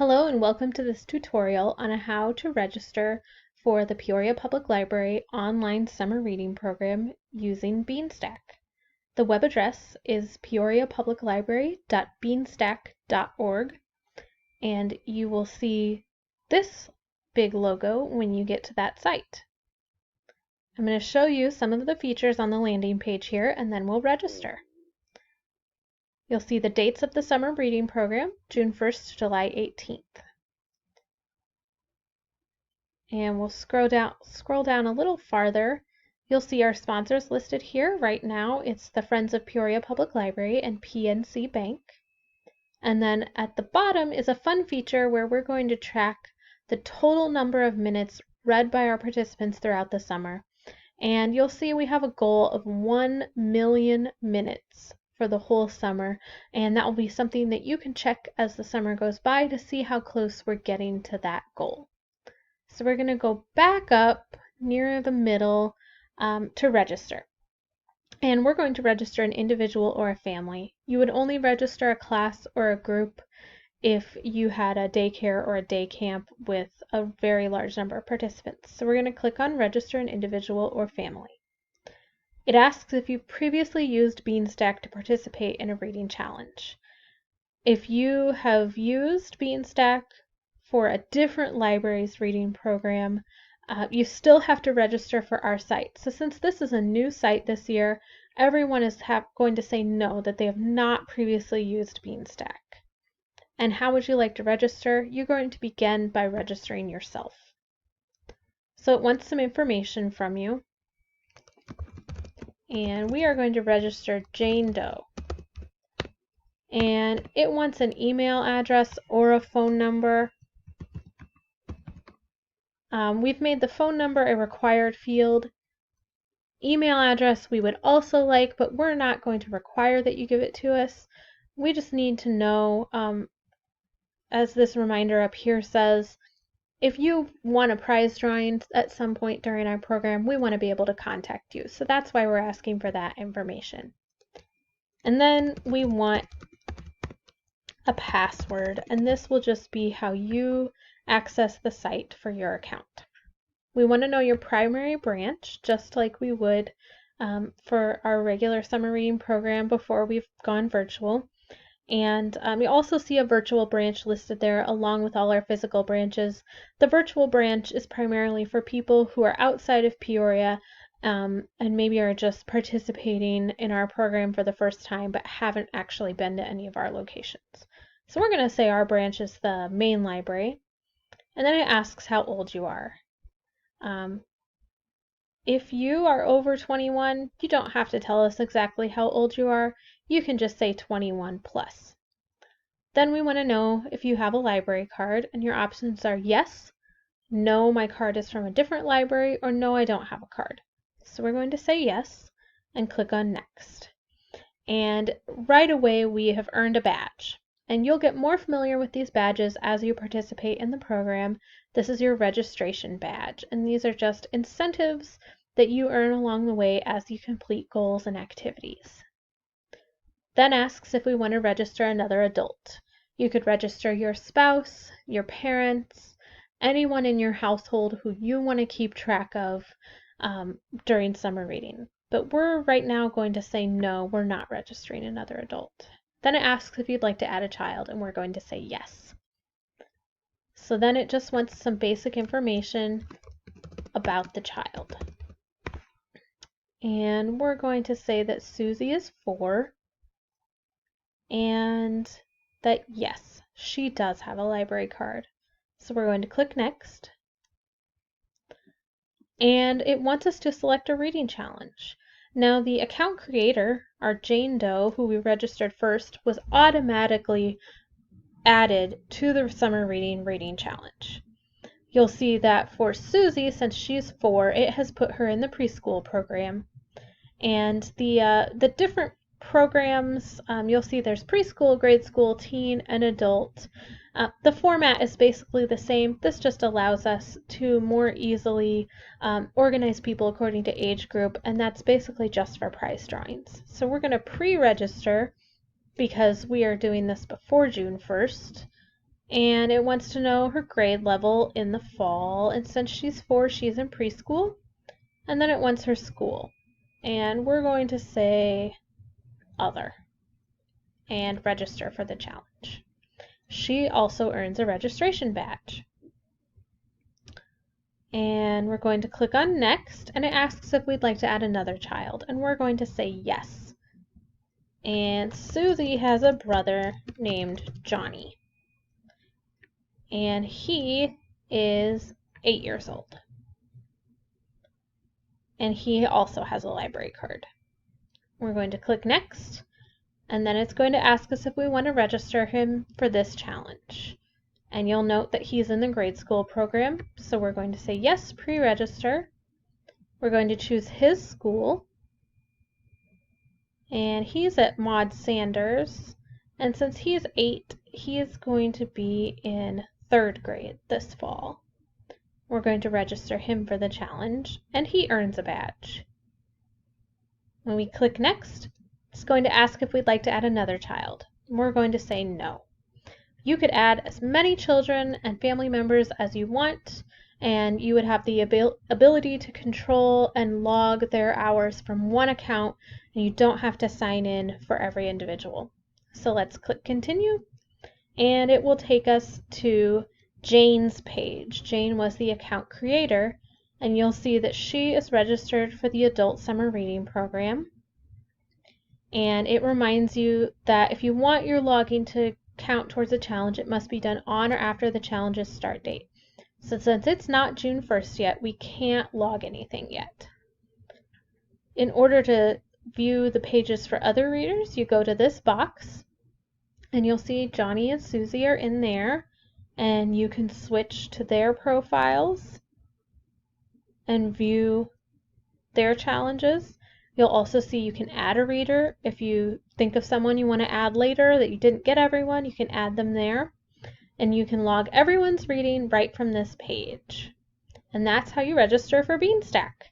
Hello and welcome to this tutorial on how to register for the Peoria Public Library online summer reading program using Beanstack. The web address is peoriapubliclibrary.beanstack.org, and you will see this big logo when you get to that site. I'm going to show you some of the features on the landing page here, and then we'll register. You'll see the dates of the summer reading program, June 1st to July 18th. And we'll scroll down a little farther. You'll see our sponsors listed here. Right now, it's the Friends of Peoria Public Library and PNC Bank. And then at the bottom is a fun feature where we're going to track the total number of minutes read by our participants throughout the summer. And you'll see we have a goal of 1 million minutes for the whole summer, and that will be something that you can check as the summer goes by to see how close we're getting to that goal. So we're going to go back up near the middle to register. And we're going to register an individual or a family. You would only register a class or a group if you had a daycare or a day camp with a very large number of participants. So we're going to click on Register an Individual or Family. It asks if you've previously used Beanstack to participate in a reading challenge. If you have used Beanstack for a different library's reading program, you still have to register for our site. So since this is a new site this year, everyone is going to say no, that they have not previously used Beanstack. And how would you like to register? You're going to begin by registering yourself. So it wants some information from you. And we are going to register Jane Doe. And it wants an email address or a phone number. We've made the phone number a required field. Email address we would also like, but we're not going to require that you give it to us. We just need to know, as this reminder up here says, if you won a prize drawing at some point during our program, we want to be able to contact you. So that's why we're asking for that information. And then we want a password, and this will just be how you access the site for your account. We want to know your primary branch, just like we would for our regular summer reading program before we've gone virtual. And you also see a virtual branch listed there along with all our physical branches. The virtual branch is primarily for people who are outside of Peoria and maybe are just participating in our program for the first time but haven't actually been to any of our locations. So we're going to say our branch is the main library, and then it asks how old you are. If you are over 21, you don't have to tell us exactly how old you are. You can just say 21 plus. Then we want to know if you have a library card, and your options are yes, no, my card is from a different library, or no, I don't have a card. So we're going to say yes and click on next. And right away we have earned a badge. And you'll get more familiar with these badges as you participate in the program. This is your registration badge, and these are just incentives that you earn along the way as you complete goals and activities. Then asks if we want to register another adult. You could register your spouse, your parents, anyone in your household who you want to keep track of during summer reading. But we're right now going to say no, we're not registering another adult. Then it asks if you'd like to add a child, and we're going to say yes. So then it just wants some basic information about the child. And we're going to say that Susie is 4, and that yes, she does have a library card. So we're going to click next. And it wants us to select a reading challenge. Now the account creator, our Jane Doe, who we registered first, was automatically added to the summer reading challenge. You'll see that for Susie, since she's 4, it has put her in the preschool program. And the different programs, you'll see there's preschool, grade school, teen, and adult. The format is basically the same. This just allows us to more easily organize people according to age group, and that's basically just for prize drawings. So we're going to pre-register because we are doing this before June 1st, and it wants to know her grade level in the fall, and since she's 4, she's in preschool, and then it wants her school, and we're going to say other and register for the challenge. She also earns a registration badge. And we're going to click on next, and it asks if we'd like to add another child, and we're going to say yes. And Susie has a brother named Johnny, and he is 8 years old, and he also has a library card. We're going to click next, and then it's going to ask us if we want to register him for this challenge. And you'll note that he's in the grade school program, so we're going to say yes, pre-register. We're going to choose his school, and he's at Maud Sanders, and since he's 8, he is going to be in 3rd grade this fall. We're going to register him for the challenge, and he earns a badge. When we click next, it's going to ask if we'd like to add another child. We're going to say no. You could add as many children and family members as you want, and you would have the ability to control and log their hours from one account, and you don't have to sign in for every individual. So let's click continue, and it will take us to Jane's page. Jane was the account creator, and you'll see that she is registered for the Adult Summer Reading Program. And it reminds you that if you want your logging to count towards a challenge, it must be done on or after the challenge's start date. So since it's not June 1st yet, we can't log anything yet. In order to view the pages for other readers, you go to this box, and you'll see Johnny and Susie are in there, and you can switch to their profiles and view their challenges. You'll also see you can add a reader. If you think of someone you want to add later that you didn't get everyone, you can add them there. And you can log everyone's reading right from this page. And that's how you register for Beanstack.